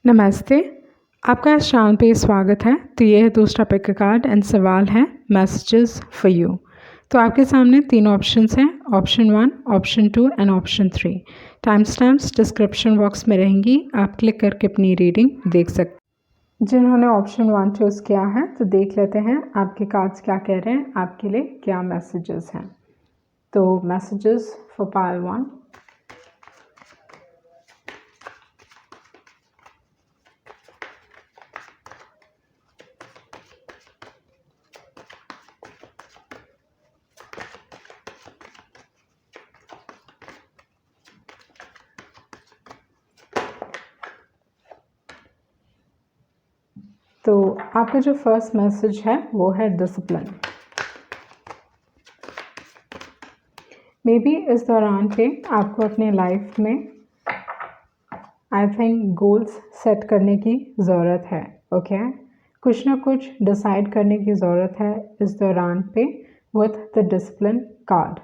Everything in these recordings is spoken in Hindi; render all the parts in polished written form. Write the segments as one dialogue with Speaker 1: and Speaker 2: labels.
Speaker 1: नमस्ते। आपका इस चैनल पे स्वागत है। तो ये है दूसरा पिक कार्ड एंड सवाल है मैसेजेस फॉर यू। तो आपके सामने तीन ऑप्शंस हैं, option 1, option 2 and option 3। Time stamps description box में रहेंगी, आप क्लिक करके अपनी रीडिंग देख सकते हैं। जिन्होंने ऑप्शन 1 चूज़ किया है तो देख लेते हैं आपके कार्ड्स क्या कह रहे हैं, आपके लिए क्या मैसेजेस हैं। तो मैसेजेस फॉर पाइल 1। तो आपका जो फर्स्ट मैसेज है वो है डिसिप्लिन। मे बी इस दौरान पे आपको अपने लाइफ में आई थिंक गोल्स सेट करने की ज़रूरत है। ओके, कुछ ना कुछ डिसाइड करने की ज़रूरत है इस दौरान पे विथ द डिसिप्लिन कार्ड।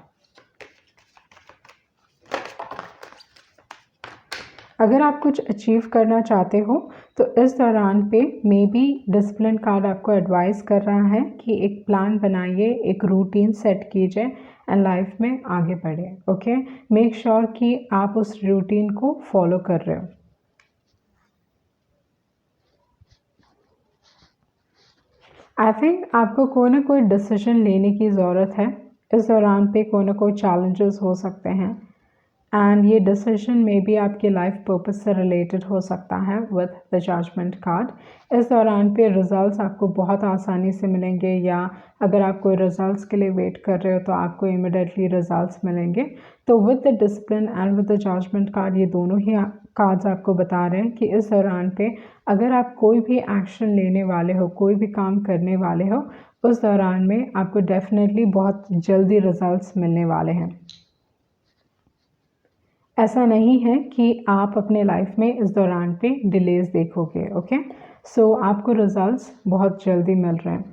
Speaker 1: अगर आप कुछ अचीव करना चाहते हो तो इस दौरान पे मे बी डिसिप्लिन कार्ड आपको एडवाइस कर रहा है कि एक प्लान बनाइए, एक रूटीन सेट कीजिए एंड लाइफ में आगे बढ़े। ओके, मेक श्योर कि आप उस रूटीन को फॉलो कर रहे हो। आई थिंक आपको कोई ना कोई डिसीजन लेने की ज़रूरत है इस दौरान पे। कोई ना कोई चैलेंजेस हो सकते हैं एंड ये डिसीजन में भी आपके लाइफ पर्पस से रिलेटेड हो सकता है विद द जजमेंट कार्ड। इस दौरान पे रिजल्ट्स आपको बहुत आसानी से मिलेंगे, या अगर आप कोई रिजल्ट्स के लिए वेट कर रहे हो तो आपको इमिडिएटली रिजल्ट्स मिलेंगे। तो with the discipline and with the judgement card, ये दोनों ही कार्ड्स आपको बता रहे हैं कि इस दौरान पे अगर आप कोई भी एक्शन लेने वाले हो, कोई भी काम करने वाले हो, उस दौरान में आपको डेफिनेटली बहुत जल्दी रिजल्ट्स मिलने वाले हैं। ऐसा नहीं है कि आप अपने लाइफ में इस दौरान पे डिलेज देखोगे। ओके, सो आपको रिजल्ट्स बहुत जल्दी मिल रहे हैं।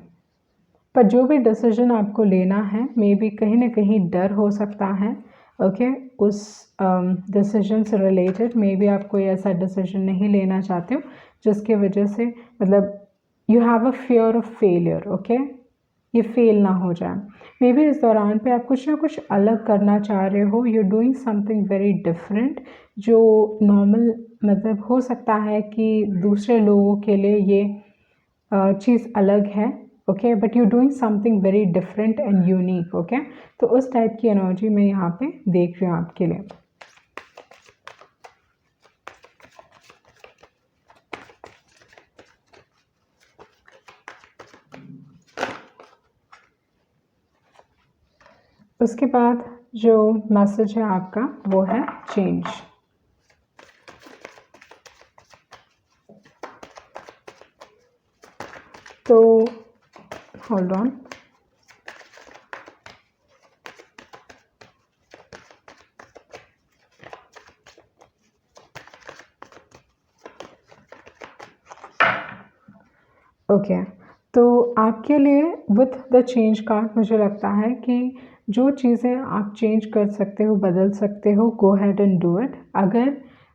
Speaker 1: पर जो भी डिसीजन आपको लेना है, मे बी कहीं ना कहीं डर हो सकता है। ओके, उस डिसीजन से रिलेटेड मे बी आप कोई ऐसा डिसीजन नहीं लेना चाहते हो जिसकी वजह से मतलब you have a fear of failure. Okay, ये फेल ना हो जाए। मे बी इस दौरान पे आप कुछ ना कुछ अलग करना चाह रहे हो, you doing something very different, जो नॉर्मल मतलब हो सकता है कि दूसरे लोगों के लिए ये चीज़ अलग है। Okay, but you doing something very different and unique. Okay, तो उस टाइप की एनर्जी मैं यहाँ पे देख रही हूँ आपके लिए। उसके बाद जो मैसेज है आपका वो है चेंज। तो होल्ड ऑन, ओके, तो आपके लिए विथ द चेंज कार्ड मुझे लगता है कि जो चीज़ें आप चेंज कर सकते हो, बदल सकते हो, go ahead and do it. अगर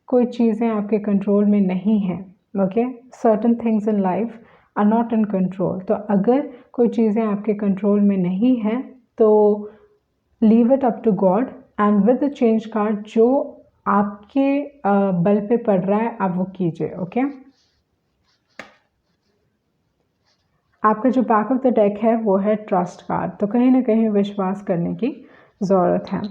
Speaker 1: कोई चीज़ें आपके कंट्रोल में नहीं हैं, okay, certain things in life are not in control. तो अगर कोई चीज़ें आपके कंट्रोल में नहीं हैं तो leave it up to God and with the change card जो आपके बल पे पड़ रहा है आप वो कीजिए। ओके, आपका जो बैक ऑफ द डेक है वो है ट्रस्ट कार्ड। तो कहीं ना कहीं विश्वास करने की ज़रूरत है।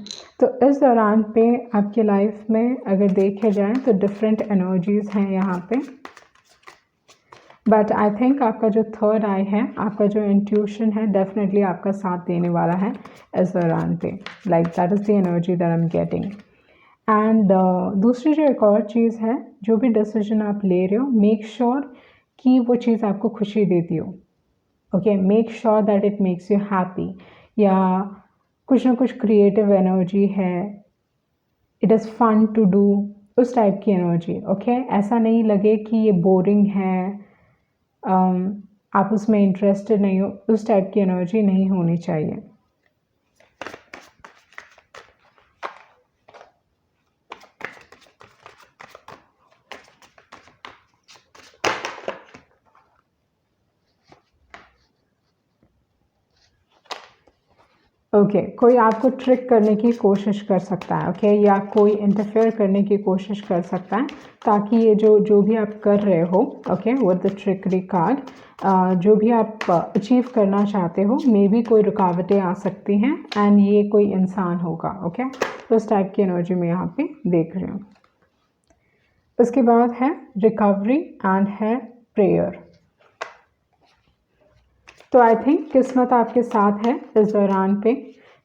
Speaker 1: तो इस दौरान पे आपकी लाइफ में अगर देखे जाए तो डिफरेंट एनर्जीज़ हैं यहाँ पे, बट आई थिंक आपका जो थर्ड आई है, आपका जो इंट्यूशन है, डेफिनेटली आपका साथ देने वाला है इस दौरान पे। Like that is the energy that I am getting. And दूसरी जो एक और चीज़ है, जो भी डिसीजन आप ले रहे हो, मेक श्योर कि वो चीज़ आपको खुशी देती हो। Okay, make sure that it makes you happy, या कुछ ना कुछ क्रिएटिव एनर्जी है, it is fun to do, उस टाइप की एनर्जी। ओके, ऐसा नहीं लगे कि ये बोरिंग है, आप उसमें इंटरेस्टेड नहीं हो, उस टाइप की एनर्जी नहीं होनी चाहिए। ओके कोई आपको ट्रिक करने की कोशिश कर सकता है, ओके या कोई इंटरफेयर करने की कोशिश कर सकता है ताकि ये जो भी आप कर रहे हो, okay with the trickery card, जो भी आप अचीव करना चाहते हो मे बी कोई रुकावटें आ सकती हैं एंड ये कोई इंसान होगा, ओके तो इस टाइप की एनर्जी में यहाँ पे देख रही हूँ। उसके बाद है रिकवरी एंड है प्रेयर। तो आई थिंक किस्मत आपके साथ है इस दौरान पे,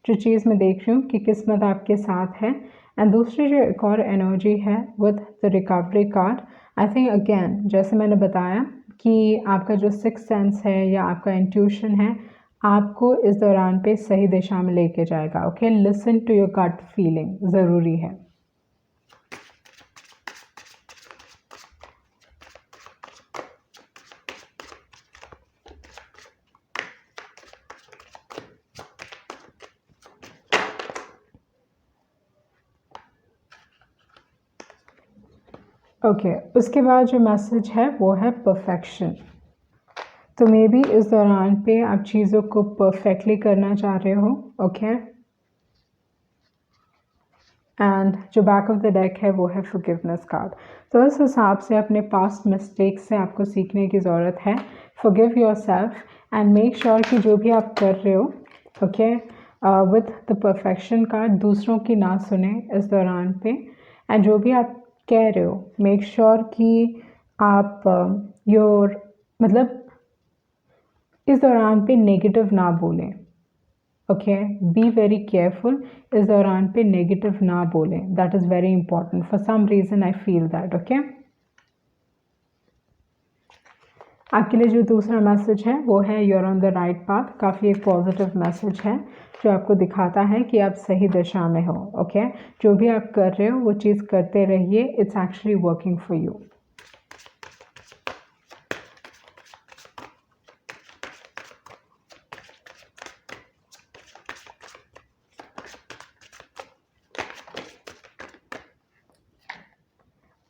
Speaker 1: जो चीज़ मैं देख रही हूँ कि किस्मत आपके साथ है। एंड दूसरी जो एक और एनर्जी है with the recovery card, I think again जैसे मैंने बताया कि आपका जो सिक्स सेंस है या आपका इंट्यूशन है आपको इस दौरान पे सही दिशा में लेके जाएगा, okay listen to your gut feeling ज़रूरी है। ओके उसके बाद जो मैसेज है वो है परफेक्शन। तो मे बी इस दौरान पे आप चीज़ों को परफेक्टली करना चाह रहे हो, ओके एंड जो बैक ऑफ द डेक है वो है फॉरगिवनेस कार्ड। तो इस हिसाब से अपने पास्ट मिस्टेक्स से आपको सीखने की ज़रूरत है। Forgive yourself and make sure कि जो भी आप कर रहे हो, okay with the perfection card, दूसरों की ना सुने इस दौरान पे। एंड जो भी आप कह रहे हो मेक श्योर कि आप योर मतलब इस दौरान पे नेगेटिव ना बोलें, ओके बी वेरी केयरफुल, इस दौरान पे नेगेटिव ना बोलें, that is very important for some reason I feel that, okay. आपके लिए जो दूसरा मैसेज है वो है you are on the right path. काफ़ी एक पॉजिटिव मैसेज है जो आपको दिखाता है कि आप सही दिशा में हो, ओके जो भी आप कर रहे हो वो चीज़ करते रहिए, it's actually working for you.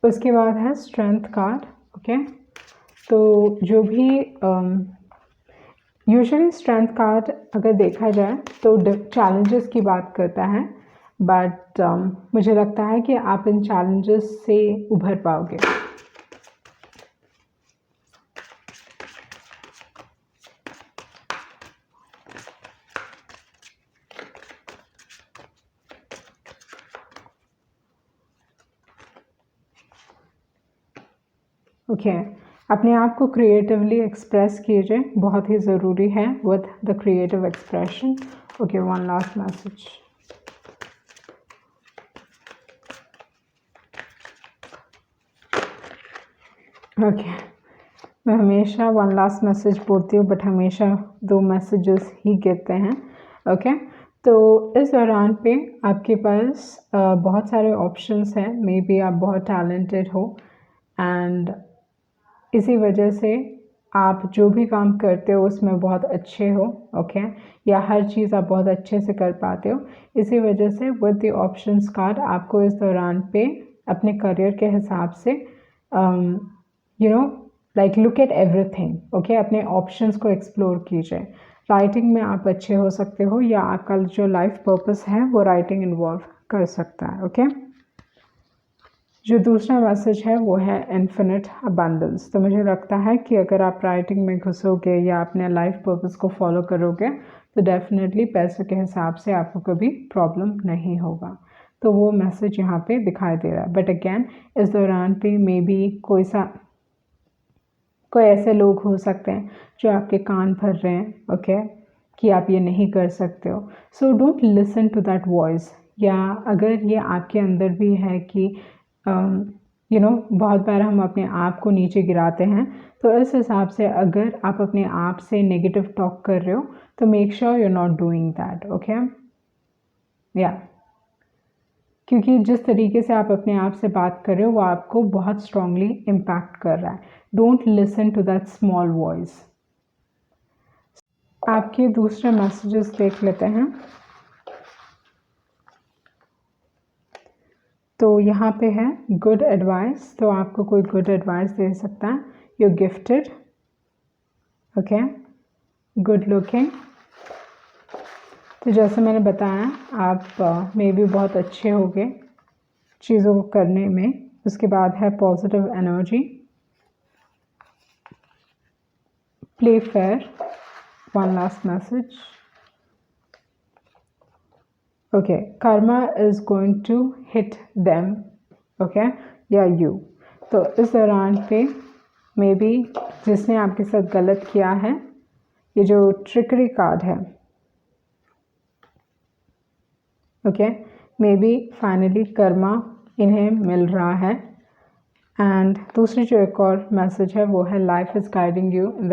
Speaker 1: उसके बाद है स्ट्रेंथ कार्ड, ओके तो जो भी यूजुअली स्ट्रेंथ कार्ड अगर देखा जाए तो चैलेंजेस की बात करता है, बट मुझे लगता है कि आप इन चैलेंजेस से उभर पाओगे। ओके अपने आप को क्रिएटिवली एक्सप्रेस कीजिए, बहुत ही ज़रूरी है with the creative expression. Okay one last message. Okay मैं हमेशा वन लास्ट मैसेज बोलती हूँ बट हमेशा दो मैसेजेस ही गिरते हैं, ओके तो इस दौरान पे आपके पास बहुत सारे ऑप्शंस हैं, मे बी आप बहुत टैलेंटेड हो एंड इसी वजह से आप जो भी काम करते हो उसमें बहुत अच्छे हो, ओके या हर चीज़ आप बहुत अच्छे से कर पाते हो। इसी वजह से विद द ऑप्शंस कार्ड आपको इस दौरान पे अपने करियर के हिसाब से you know like look at everything, okay अपने ऑप्शंस को एक्सप्लोर कीजिए। राइटिंग में आप अच्छे हो सकते हो या आपका जो लाइफ पर्पस है वो राइटिंग इन्वॉल्व कर सकता है, ओके जो दूसरा मैसेज है वो है इन्फिनिट अबंडेंस। तो मुझे लगता है कि अगर आप राइटिंग में घुसोगे या अपने लाइफ पर्पस को फॉलो करोगे तो डेफिनेटली पैसे के हिसाब से आपको कभी प्रॉब्लम नहीं होगा। तो वो मैसेज यहाँ पे दिखाई दे रहा है, बट अगेन इस दौरान पे मे बी कोई ऐसे लोग हो सकते हैं जो आपके कान भर रहे हैं, ओके कि आप ये नहीं कर सकते हो। So don't listen to that voice, या अगर ये आपके अंदर भी है कि बहुत बार हम अपने आप को नीचे गिराते हैं, तो इस हिसाब से अगर आप अपने आप से नेगेटिव टॉक कर रहे हो तो make sure you are not doing that, okay या क्योंकि जिस तरीके से आप अपने आप से बात कर रहे हो वो आपको बहुत स्ट्रांगली इम्पैक्ट कर रहा है। Don't listen to that small voice. आपके दूसरे मैसेजेस देख लेते हैं। तो यहाँ पे है गुड एडवाइस, तो आपको कोई गुड एडवाइस दे सकता है। You gifted, okay good looking, तो जैसे मैंने बताया, आप मे बी बहुत अच्छे होगे चीज़ों को करने में। उसके बाद है positive energy, play fair, one last message. Okay, karma is going to hit them, okay, या यू। तो इस दौरान पे मे बी जिसने आपके साथ गलत किया है, ये जो ट्रिकरी कार्ड है, okay, may be finally Karma इन्हें मिल रहा है। एंड दूसरी जो एक और मैसेज है वो है life is guiding you in the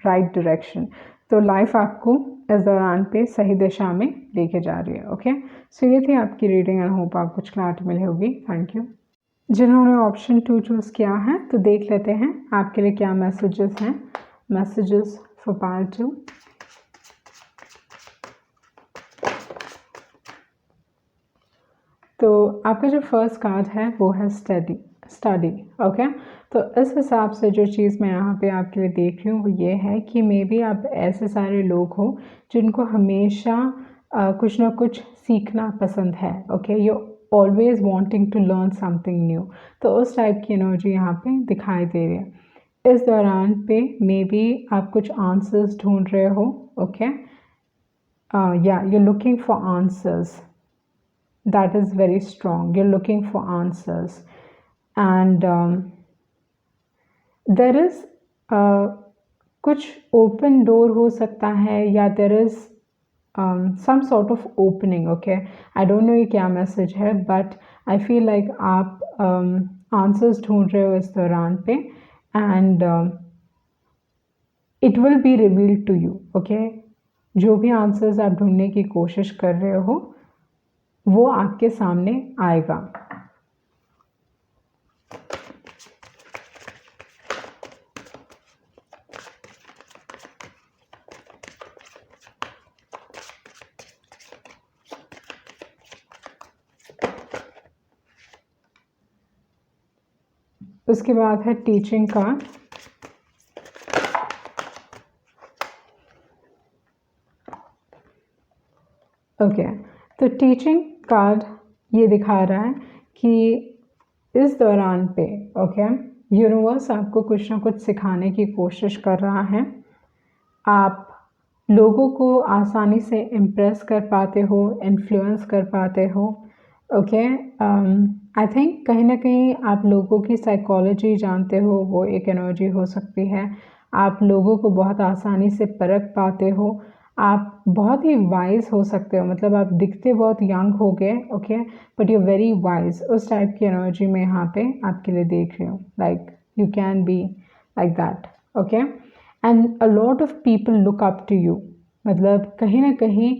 Speaker 1: right direction. तो लाइफ आपको इस दौरान पे सही दिशा में लेके जा रही है। ओके, सो ये थी आपकी रीडिंग एंड होप आपको कुछ क्लैरिटी मिली होगी। Thank you. जिन्होंने ऑप्शन 2 चूज़ किया है तो देख लेते हैं आपके लिए क्या मैसेजेस हैं। Messages for part 2। तो आपका जो फर्स्ट कार्ड है वो है स्टडी। ओके, तो इस हिसाब से जो चीज़ मैं यहाँ पे आपके लिए देख रही हूँ वो ये है कि मे बी आप ऐसे सारे लोग हो जिनको हमेशा कुछ ना कुछ सीखना पसंद है। Okay, you always wanting to learn something new. तो उस टाइप की एनर्जी यहाँ पे दिखाई दे रही है। इस दौरान पे मे बी आप कुछ आंसर्स ढूंढ रहे हो। ओके, या you looking for answers, that is very strong. You're looking for answers, and there is कुछ open door हो सकता है, या there is some sort of opening. Okay, I don't know ये क्या message है, but I feel like आप answers ढूंढ रहे हो इस दौरान पे, and it will be revealed to you. Okay, जो भी answers आप ढूंढने की कोशिश कर रहे हो वो आपके सामने आएगा। उसके बाद है टीचिंग कार्ड। ओके, तो टीचिंग कार्ड ये दिखा रहा है कि इस दौरान पे ओके यूनिवर्स आपको कुछ ना कुछ सिखाने की कोशिश कर रहा है। आप लोगों को आसानी से इम्प्रेस कर पाते हो, इन्फ्लुएंस कर पाते हो। ओके, आई थिंक कहीं ना कहीं आप लोगों की साइकोलॉजी जानते हो, वो एक एनर्जी हो सकती है। आप लोगों को बहुत आसानी से परख पाते हो। आप बहुत ही वाइज हो सकते हो, मतलब आप दिखते बहुत यंग हो गए, okay, but you very wise. उस टाइप की एनर्जी में यहाँ पे आपके लिए देख रही हूँ, like you can be like that. Okay, and a lot of people look up to you. मतलब कहीं ना कहीं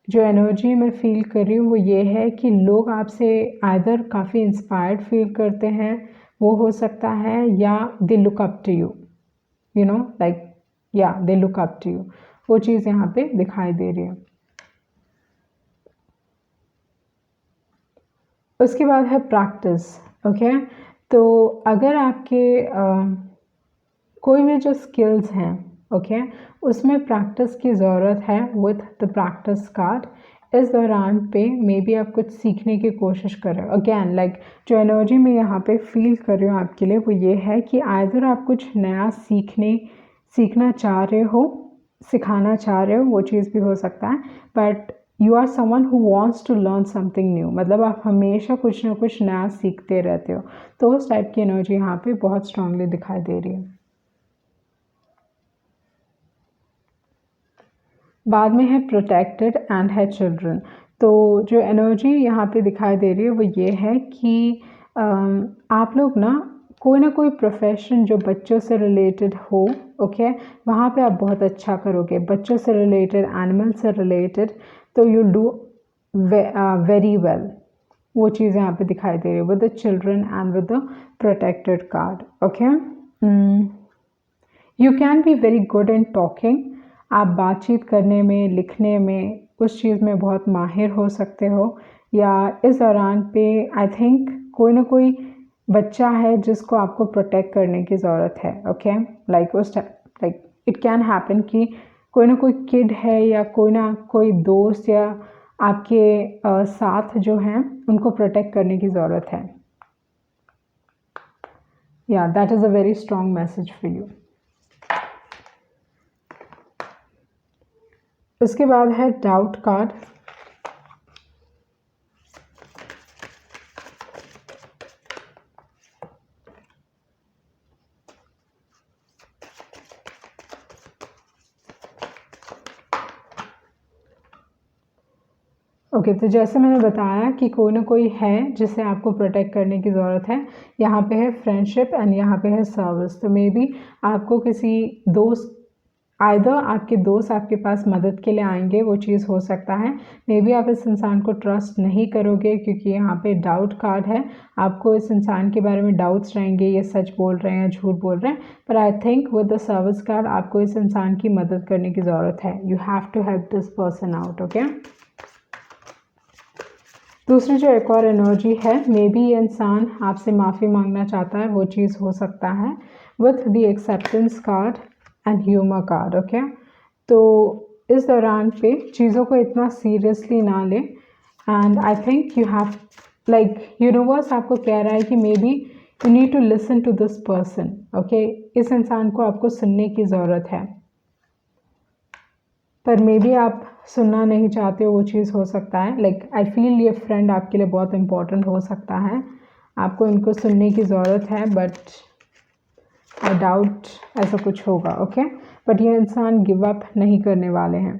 Speaker 1: जो एनर्जी मैं फील कर रही हूँ वो ये है कि लोग आपसे आइदर काफ़ी इंस्पायर्ड फील करते हैं, वो हो सकता है, या they look up to you, you know, like या they look up to you. वो चीज़ यहाँ पे दिखाई दे रही है। उसके बाद है प्रैक्टिस। ओके, तो अगर आपके कोई भी जो स्किल्स हैं, ओके, उसमें प्रैक्टिस की ज़रूरत है विथ द प्रैक्टिस कार्ड। इस दौरान पे मे बी आप कुछ सीखने की कोशिश कर रहे हो। अगेन लाइक जो एनर्जी मैं यहाँ पे फील कर रही हूँ आपके लिए वो ये है कि आइदर आप कुछ नया सीखना चाह रहे हो, सिखाना चाह रहे हो, वो चीज़ भी हो सकता है, but you are someone who wants to learn something new. मतलब आप हमेशा कुछ ना कुछ नया सीखते रहते हो। तो उस टाइप की एनर्जी यहाँ पे बहुत स्ट्रांगली दिखाई दे रही है। बाद में है प्रोटेक्टेड एंड है चिल्ड्रन। तो जो एनर्जी यहाँ पे दिखाई दे रही है वो ये है कि आप लोग ना कोई प्रोफेशन जो बच्चों से रिलेटेड हो, ओके, वहाँ पे आप बहुत अच्छा करोगे। बच्चों से रिलेटेड, एनिमल से रिलेटेड, तो यू डू वेरी वेल। वो चीज़ यहाँ पे दिखाई दे रही है with the children and with the protected card. Okay, you can be very good in talking. आप बातचीत करने में, लिखने में, उस चीज़ में बहुत माहिर हो सकते हो। या इस दौरान पे आई थिंक कोई ना कोई बच्चा है जिसको आपको प्रोटेक्ट करने की ज़रूरत है। ओके, लाइक उस लाइक इट कैन हैपन कि कोई ना कोई किड है या कोई ना कोई दोस्त या आपके साथ जो हैं उनको प्रोटेक्ट करने की ज़रूरत है। या that is a very strong message for you. उसके बाद है डाउट कार्ड। ओके तो जैसे मैंने बताया कि कोई ना कोई है जिसे आपको प्रोटेक्ट करने की ज़रूरत है। यहाँ पे है फ्रेंडशिप एंड यहाँ पे है सर्विस। तो मे बी आपको किसी दोस्त, आइदर आपके दोस्त आपके पास मदद के लिए आएंगे, वो चीज़ हो सकता है। मे बी आप इस इंसान को ट्रस्ट नहीं करोगे क्योंकि यहाँ पे डाउट कार्ड है। आपको इस इंसान के बारे में डाउट्स रहेंगे, ये सच बोल रहे हैं या झूठ बोल रहे हैं। पर I think with the service card आपको इस इंसान की मदद करने की ज़रूरत है। You have to help this person out. Okay, दूसरी जो एक और एनर्जी है, मे बी ये इंसान आपसे माफ़ी मांगना चाहता है, वो चीज़ हो सकता है with the acceptance card and humour card. Okay, तो इस दौरान पे चीज़ों को इतना सीरियसली ना ले and I think you have like universe आपको कह रहा है कि maybe you need to listen to this person. Okay, इस इंसान को आपको सुनने की ज़रूरत है, पर मे बी आप सुनना नहीं चाहते हो, वो चीज़ हो सकता है। लाइक आई फील ये फ्रेंड आपके लिए बहुत इंपॉर्टेंट हो सकता है, आपको इनको सुनने की ज़रूरत है, बट आई डाउट ऐसा कुछ होगा। ओके, बट ये इंसान गिव अप नहीं करने वाले हैं।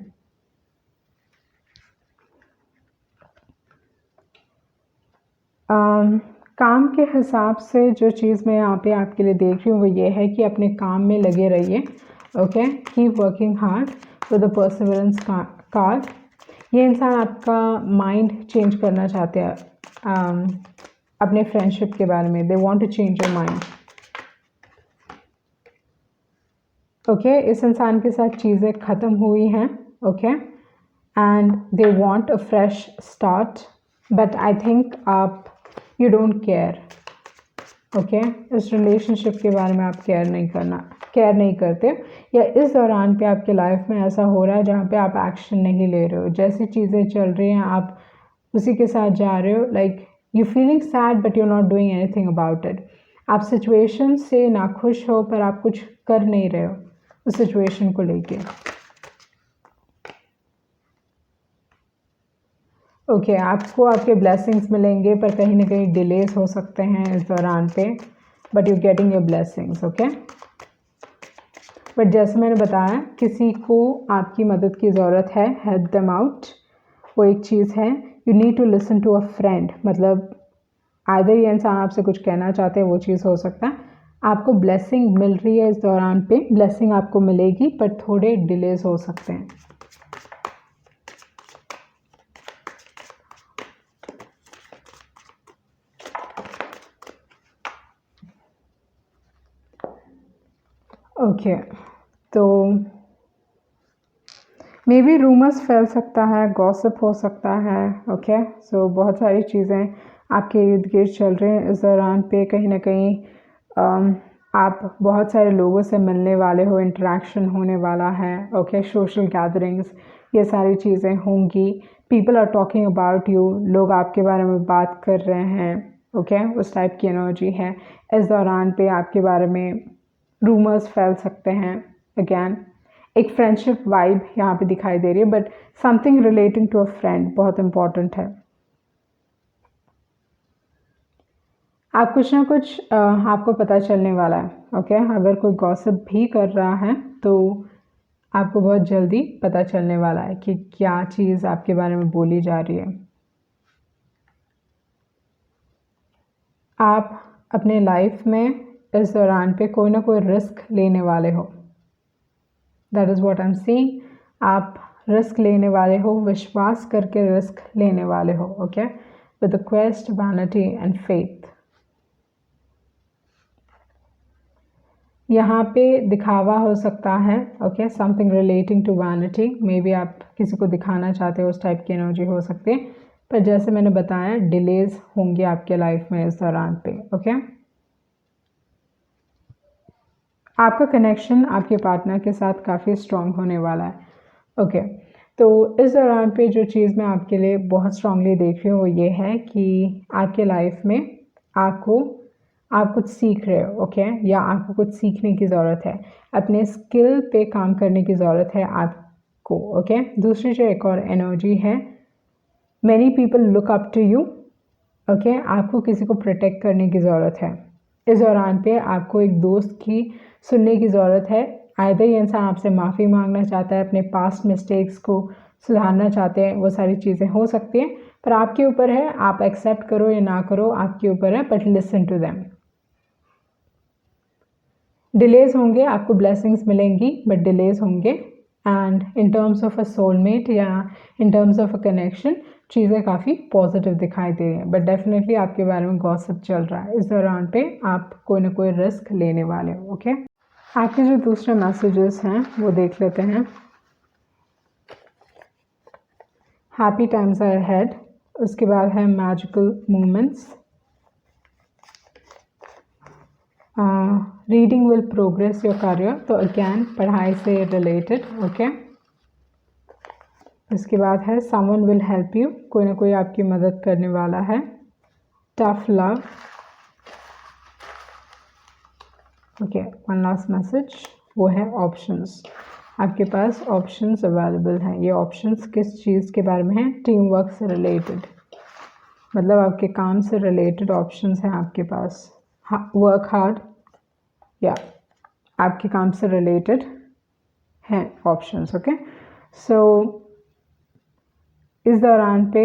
Speaker 1: काम के हिसाब से जो चीज़ मैं यहाँ पे आपके लिए देख रही हूँ वो ये है कि अपने काम में लगे रहिए। Okay, keep working hard with the perseverance card. ये इंसान आपका माइंड चेंज करना चाहते हैं अपने फ्रेंडशिप के बारे में। They want to change your mind. Okay, इस इंसान के साथ चीज़ें ख़त्म हुई हैं। Okay, and they want a fresh start, but I think आप यू डोंट केयर। ओके, इस रिलेशनशिप के बारे में आप केयर नहीं करते, या इस दौरान पे आपके लाइफ में ऐसा हो रहा है जहाँ पे आप एक्शन नहीं ले रहे हो। जैसी चीज़ें चल रही हैं आप उसी के साथ जा रहे हो। Like you feeling sad but you not doing anything about it. आप सिचुएशन से नाखुश हो पर आप कुछ कर नहीं रहे हो उस सिचुएशन को लेके। ओके, आपको आपके ब्लेसिंग्स मिलेंगे पर कहीं ना कहीं डिलेस हो सकते हैं इस दौरान पे, but you getting your blessings. Okay, but जैसे मैंने बताया किसी को आपकी मदद की ज़रूरत है, हेल्प देम आउट, वो एक चीज़ है। You need to listen to a friend, मतलब आइदर ये इंसान आपसे कुछ कहना चाहते हैं, वो चीज़ हो सकता है। आपको ब्लेसिंग मिल रही है इस दौरान पे, ब्लेसिंग आपको मिलेगी पर थोड़े डिलेज हो सकते हैं। ओके, तो मे बी रूमर्स फैल सकता है, गॉसिप हो सकता है। ओके, सो बहुत सारी चीज़ें आपके इर्द गिर्द चल रहे हैं इस दौरान पे। कहीं ना कहीं आप बहुत सारे लोगों से मिलने वाले हो, इंटरेक्शन होने वाला है। ओके, सोशल गैदरिंग्स, ये सारी चीज़ें होंगी। People are talking about you, लोग आपके बारे में बात कर रहे हैं। ओके, उस टाइप की एनर्जी है इस दौरान पे। आपके बारे में रूमर्स फैल सकते हैं। अगैन एक फ्रेंडशिप वाइब यहाँ पे दिखाई दे रही है, but something relating to a friend बहुत इंपॉर्टेंट है। आप कुछ ना कुछ आपको पता चलने वाला है। ओके, अगर कोई गॉसिप भी कर रहा है तो आपको बहुत जल्दी पता चलने वाला है कि क्या चीज़ आपके बारे में बोली जा रही है। आप अपने लाइफ में इस दौरान पे कोई ना कोई रिस्क लेने वाले हो। That is what I am seeing. आप रिस्क लेने वाले हो, विश्वास करके रिस्क लेने वाले हो। Okay, with the quest, vanity and faith. यहाँ पे दिखावा हो सकता है। Okay, something relating to vanity, maybe आप किसी को दिखाना चाहते हो, उस टाइप की एनर्जी हो सकती है। पर जैसे मैंने बताया डिलेज होंगे आपके लाइफ में इस दौरान पे। ओके, आपका कनेक्शन आपके पार्टनर के साथ काफ़ी स्ट्रॉन्ग होने वाला है। ओके, तो इस दौरान पे जो चीज़ मैं आपके लिए बहुत स्ट्रांगली देख रही हूँ वो ये है कि आपके लाइफ में आप कुछ सीख रहे हो, ओके, या आपको कुछ सीखने की ज़रूरत है, अपने स्किल पे काम करने की ज़रूरत है आपको, ओके। दूसरी जो एक और एनर्जी है, many people look up to you, okay, आपको किसी को प्रोटेक्ट करने की ज़रूरत है। इस दौरान पे आपको एक दोस्त की सुनने की ज़रूरत है। आइदर ये इंसान आपसे माफ़ी मांगना चाहता है, अपने पास्ट मिस्टेक्स को सुधारना चाहते हैं, वो सारी चीज़ें हो सकती हैं, पर आपके ऊपर है, आप एक्सेप्ट करो या ना करो, आपके ऊपर है, but listen to them. Delays होंगे, आपको ब्लेसिंग्स मिलेंगी, बट डिलेज होंगे। And in terms of a soulmate या in terms of a connection चीज़ें काफ़ी पॉजिटिव दिखाई दे रही हैं, बट डेफिनेटली आपके बारे में गॉसिप चल रहा है। इस दौरान पे आप कोई ना कोई रिस्क लेने वाले हो, ओके। आपके जो दूसरे मैसेजेस हैं वो देख लेते हैं। हैप्पी टाइम्स आर अहेड, उसके बाद है magical moments, reading will progress your career, तो अगैन पढ़ाई से रिलेटेड, ओके। इसके बाद है समवन विल हेल्प यू, कोई ना कोई आपकी मदद करने वाला है। Tough love, okay. One last message वो है ऑप्शंस, आपके पास ऑप्शंस अवेलेबल हैं। ये ऑप्शंस किस चीज़ के बारे में हैं? टीम वर्क से रिलेटेड, मतलब आपके काम से रिलेटेड ऑप्शंस हैं आपके पास। वर्क हार्ड या आपके काम से रिलेटेड हैं ऑप्शंस, ओके। सो इस दौरान पे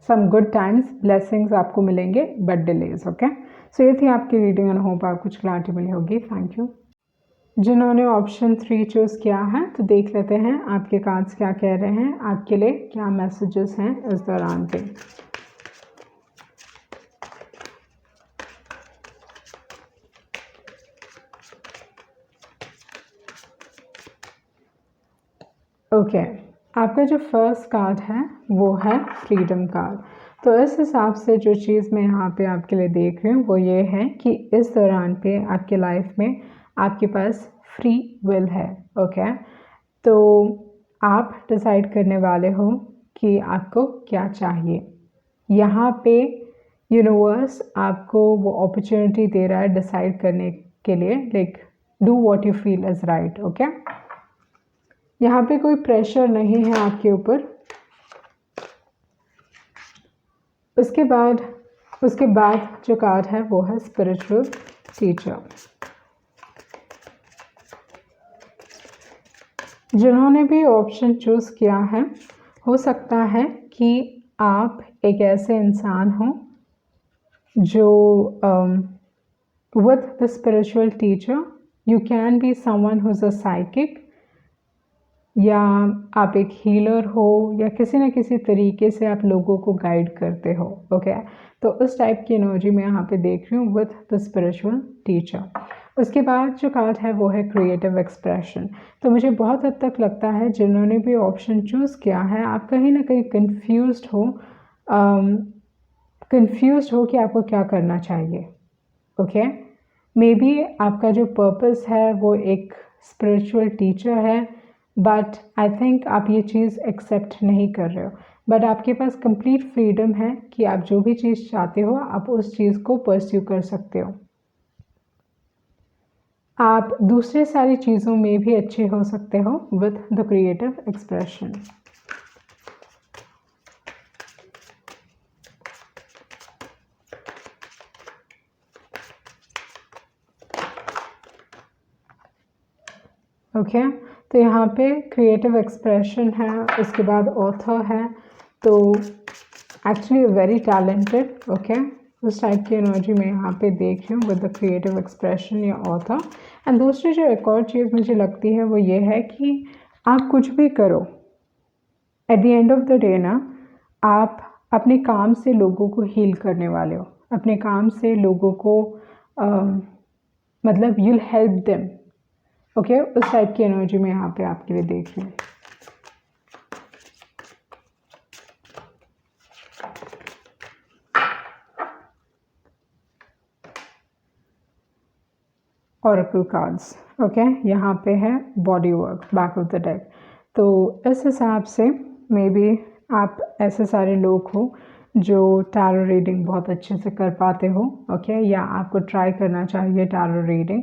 Speaker 1: सम गुड टाइम्स ब्लेसिंग्स आपको मिलेंगे, बट डिलेज, ओके। सो ये थी आपकी रीडिंग एंड होप आपको कुछ क्लैरिटी मिली होगी। Thank you. जिन्होंने ऑप्शन 3 चूज़ किया है तो देख लेते हैं आपके कार्ड्स क्या कह रहे हैं, आपके लिए क्या मैसेजेस हैं इस दौरान पे। ओके, आपका जो फर्स्ट कार्ड है वो है फ्रीडम कार्ड। तो इस हिसाब से जो चीज़ मैं यहाँ पे आपके लिए देख रही हूँ वो ये है कि इस दौरान पे आपके लाइफ में आपके पास फ्री विल है, ओके। तो आप डिसाइड करने वाले हो कि आपको क्या चाहिए। यहाँ पे यूनिवर्स आपको वो अपॉर्चुनिटी दे रहा है डिसाइड करने के लिए, like do what you feel is right, okay. यहाँ पे कोई प्रेशर नहीं है आपके ऊपर। उसके बाद जो कार्ड है वो है स्पिरिचुअल टीचर। जिन्होंने भी ऑप्शन चूज़ किया है, हो सकता है कि आप एक ऐसे इंसान हो जो with the spiritual teacher you can be someone who is a psychic, या आप एक हीलर हो, या किसी न किसी तरीके से आप लोगों को गाइड करते हो, ओके। तो उस टाइप की एनर्जी मैं यहाँ पे देख रही हूँ विद द स्पिरिचुअल टीचर। उसके बाद जो कार्ड है वो है क्रिएटिव एक्सप्रेशन। तो मुझे बहुत हद तक लगता है जिन्होंने भी ऑप्शन चूज़ किया है आप कहीं ना कहीं कंफ्यूज्ड हो कि आपको क्या करना चाहिए, ओके। मे बी आपका जो पर्पस है वो एक स्पिरिचुअल टीचर है, बट आई थिंक आप ये चीज़ एक्सेप्ट नहीं कर रहे हो। बट आपके पास कंप्लीट फ्रीडम है कि आप जो भी चीज़ चाहते हो आप उस चीज़ को परस्यू कर सकते हो। आप दूसरे सारी चीज़ों में भी अच्छे हो सकते हो with the creative expression. Okay, तो यहाँ पे क्रिएटिव एक्सप्रेशन है, उसके बाद ऑथर है, तो एक्चुअली वेरी टैलेंटेड, ओके। उस टाइप की एनर्जी मैं यहाँ पे देख रही हूँ विद द क्रिएटिव एक्सप्रेशन या ऑथर। एंड दूसरी जो एक और चीज़ मुझे लगती है वो ये है कि आप कुछ भी करो, at the end of the day ना आप अपने काम से लोगों को हील करने वाले हो, अपने काम से लोगों को मतलब यूल हेल्प देम, ओके। उस टाइप की एनर्जी मैं यहाँ पे आपके लिए देख रही हूँ। Oracle cards. ओके, यहाँ पे है body work back of the deck. तो इस हिसाब से मे बी आप ऐसे सारे लोग हो जो टैरो रीडिंग बहुत अच्छे से कर पाते हो। ओके, या आपको ट्राई करना चाहिए tarot reading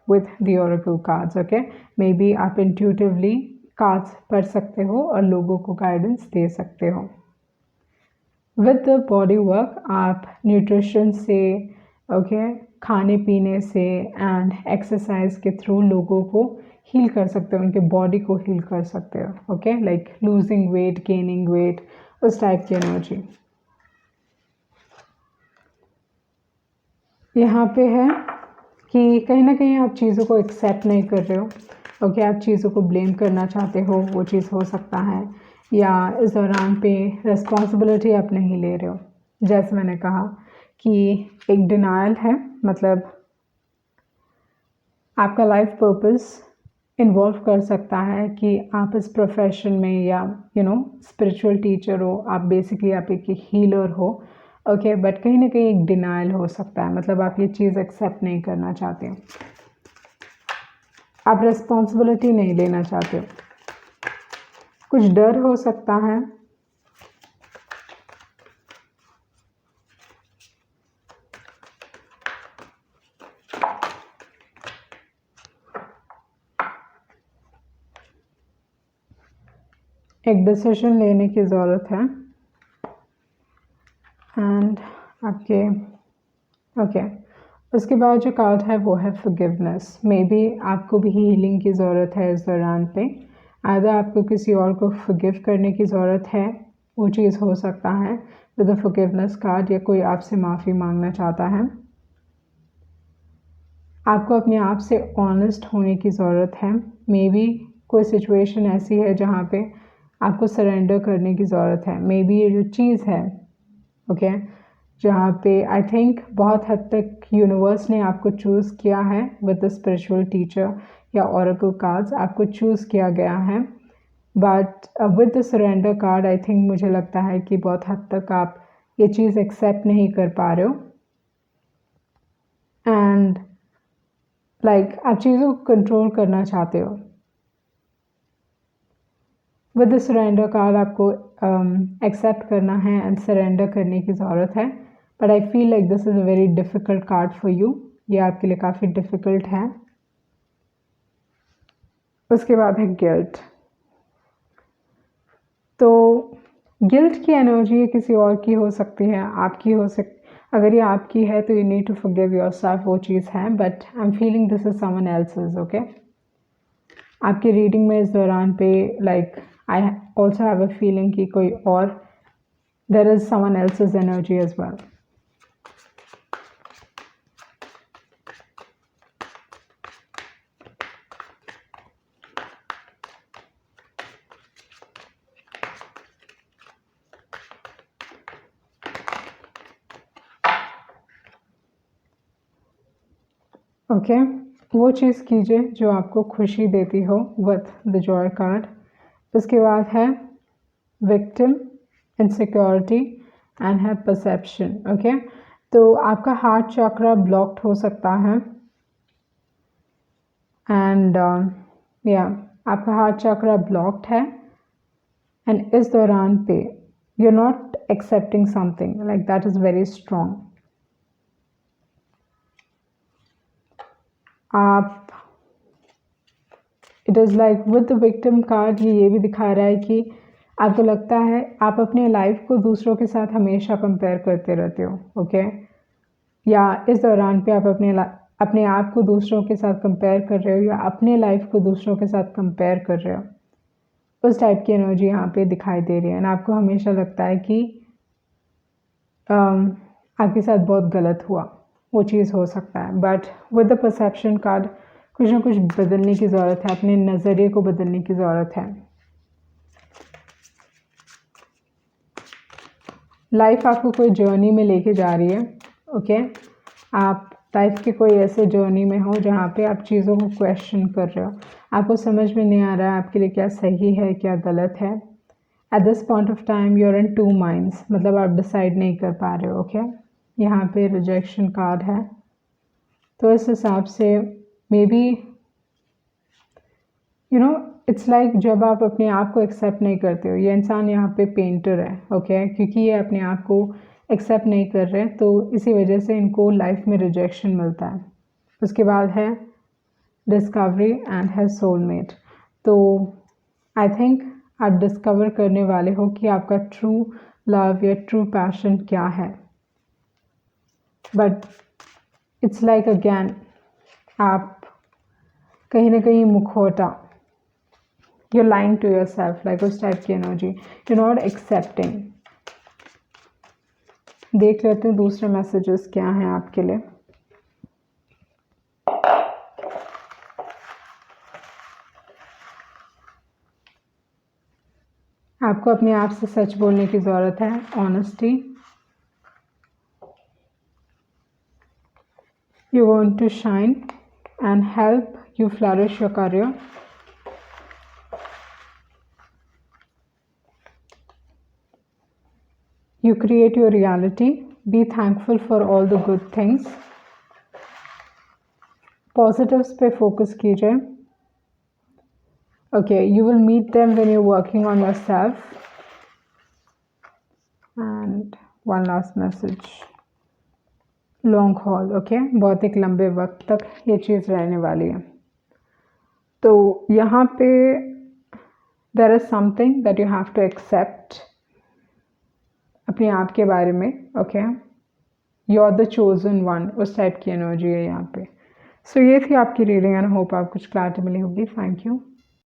Speaker 1: with the Oracle cards. Okay, may be आप इंट्यूटिवली कार्ड्स पढ़ सकते हो और लोगों को गाइडेंस दे सकते हो। विद द बॉडी वर्क आप न्यूट्रिशन से, ओके, खाने पीने से एंड एक्सरसाइज के थ्रू लोगों को हील कर सकते हो, उनके बॉडी को हील कर सकते हो। Okay, like losing weight, gaining weight, उस टाइप की एनर्जी यहाँ पे है कि कहीं ना कहीं आप चीज़ों को एक्सेप्ट नहीं कर रहे हो। ओके, आप चीज़ों को ब्लेम करना चाहते हो, वो चीज़ हो सकता है, या इस दौरान पे रिस्पॉन्सिबिलिटी आप नहीं ले रहे हो। जैसे मैंने कहा कि एक डिनायल है, मतलब आपका लाइफ पर्पस इन्वॉल्व कर सकता है कि आप इस प्रोफेशन में या स्पिरिचुअल टीचर हो, आप बेसिकली आप एक हीलर हो। ओके, बट कहीं ना कहीं एक डिनायल हो सकता है, मतलब आप ये चीज़ एक्सेप्ट नहीं करना चाहते हो, आप रिस्पॉन्सिबिलिटी नहीं लेना चाहते हो, कुछ डर हो सकता है। एक डिसीजन लेने की ज़रूरत है एंड आपके ओके उसके बाद जो कार्ड है वो है फॉरगिवनेस। मे बी आपको भी हीलिंग की ज़रूरत है इस दौरान पे, आधा आपको किसी और को फॉरगिव करने की ज़रूरत है, वो चीज़ हो सकता है विद द फॉरगिवनेस कार्ड, या कोई आपसे माफ़ी मांगना चाहता है। आपको अपने आप से ऑनेस्ट होने की ज़रूरत है। मे बी कोई सिचुएशन ऐसी है जहाँ पे आपको सरेंडर करने की ज़रूरत है। मे बी ये जो चीज़ है, ओके, जहाँ पे आई थिंक बहुत हद तक यूनिवर्स ने आपको चूज़ किया है विद द स्पिरिचुअल टीचर या ओरेकल कार्ड्स, आपको चूज़ किया गया है। But with the surrender card I think मुझे लगता है कि बहुत हद तक आप ये चीज़ एक्सेप्ट नहीं कर पा रहे हो एंड लाइक आप चीज़ों को कंट्रोल करना चाहते हो। विद द सरेंडर कार्ड आपको एक्सेप्ट करना है एंड सरेंडर करने की ज़रूरत है, but I feel like this is a very difficult card for you, ये आपके लिए काफ़ी डिफ़िकल्ट है। उसके बाद है गिल्ट। तो गिल्ट की एनर्जी किसी और की हो सकती है, आपकी हो सकती, अगर ये आपकी है तो you need to forgive yourself, वो चीज़ है, but I am feeling this is someone else's. Okay, आपकी रीडिंग में इस दौरान पे like I also have a feeling कि कोई और there is someone else's energy as well. Okay, वो चीज़ कीजिए जो आपको खुशी देती हो विथ द जॉय कार्ड। उसके बाद है विक्टिम, इनसिक्योरिटी एंड है परसेप्शन। ओके, तो आपका हार्ट चक्रा ब्लॉक्ड हो सकता है एंड या आपका हार्ट चक्रा ब्लॉक्ड है एंड इस दौरान पे you are not accepting something like that is very strong. आप it is like with the victim card ये भी दिखा रहा है कि आपको लगता है आप अपने लाइफ को दूसरों के साथ हमेशा कंपेयर करते रहते हो। ओके, या इस दौरान पे आप अपने आप को दूसरों के साथ कंपेयर कर रहे हो या अपने लाइफ को दूसरों के साथ कंपेयर कर रहे हो, उस टाइप की एनर्जी यहाँ पे दिखाई दे रही है एंड आपको हमेशा लगता है कि आपके साथ बहुत गलत हुआ, वो चीज़ हो सकता है। But with the perception card कुछ ना कुछ बदलने की ज़रूरत है, अपने नज़रिए को बदलने की ज़रूरत है। लाइफ आपको कोई जर्नी में लेके जा रही है। ओके, आप लाइफ के कोई ऐसे जर्नी में हो जहाँ पे आप चीज़ों को क्वेश्चन कर रहे हो, आपको समझ में नहीं आ रहा है आपके लिए क्या सही है क्या गलत है। At this point of time you are in two minds, मतलब आप डिसाइड नहीं कर पा रहे हो। ओके, यहाँ पे रिजेक्शन कार्ड है, तो इस हिसाब से may be you know it's like जब आप अपने आप को एक्सेप्ट नहीं करते हो, ये इंसान यहाँ पे पेंटर है, ओके क्योंकि ये अपने आप को एक्सेप्ट नहीं कर रहे, तो इसी वजह से इनको लाइफ में रिजेक्शन मिलता है। उसके बाद है डिस्कवरी एंड है सोलमेट। तो आई थिंक आप डिस्कवर करने वाले हो कि आपका ट्रू लव या ट्रू पैशन क्या है। बट इट्स लाइक अगैन आप कहीं ना कहीं मुखौटा, you're lying to yourself, like उस टाइप की एनर्जी, you're not accepting। देख लेते हैं दूसरे मैसेजेस क्या हैं आपके लिए। आपको अपने आप से सच बोलने की ज़रूरत है, honesty. You want to shine and help you flourish your career. You create your reality. Be thankful for all the good things. Positives पे focus कीजिए। Okay, you will meet them when you're working on yourself. And one last message. Long haul, okay? बहुत एक लंबे वक्त तक ये चीज़ रहने वाली है। तो यहाँ पे there is something that you have to accept अपने आप के बारे में, okay you are the chosen one, उस टाइप की एनर्जी है यहाँ पे। सो ये थी आपकी रीडिंग एंड होप आप कुछ क्लैरिटी मिली होगी। Thank you.